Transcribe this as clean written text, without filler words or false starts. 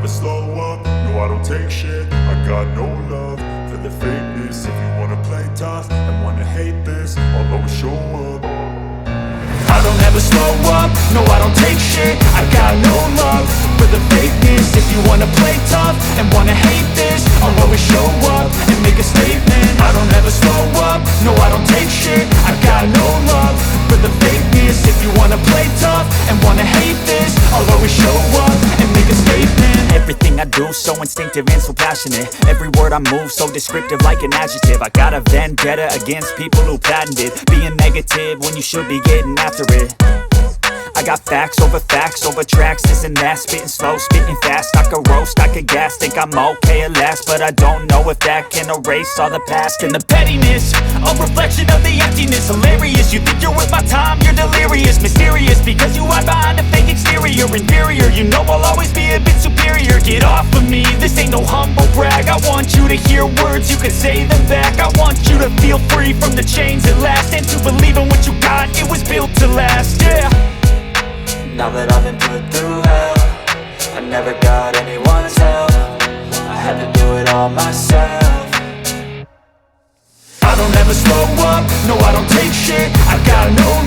slow up, no I don't take shit. I got no love for the fakeness. If you wanna play tough and wanna hate this, I'll always show up. I don't ever slow up, no I don't take shit. I got no love for the fakeness. If you wanna play tough and wanna hate this, I'll always show up and make a statement. I don't ever slow up, no I don't take shit. I got no love for the fakeness. If you wanna play tough and wanna hate this, I'll always show up and make a statement. Everything I do so instinctive and so passionate. Every word I move so descriptive like an adjective. I got a vendetta against people who patented being negative when you should be getting after it. I got facts over tracks, this and that. Spitting slow, spitting fast, I could roast, I could gas. Think I'm okay at last, but I don't know if that can erase all the past. And the pettiness, a reflection of the emptiness. Hilarious, you think you're worth my time, you're delirious. Mysterious, because you hide behind a fake exterior. Inferior, you know I'll always be a bit superior. Get off of me, this ain't no humble brag. I want you to hear words, you can say them back. I want you to feel free from the chains at last, and to believe in what you got, it was built to last, yeah. Now that I've been put through hell, I never got anyone's help. I had to do it all myself. I don't ever slow up, no I don't take shit. I got no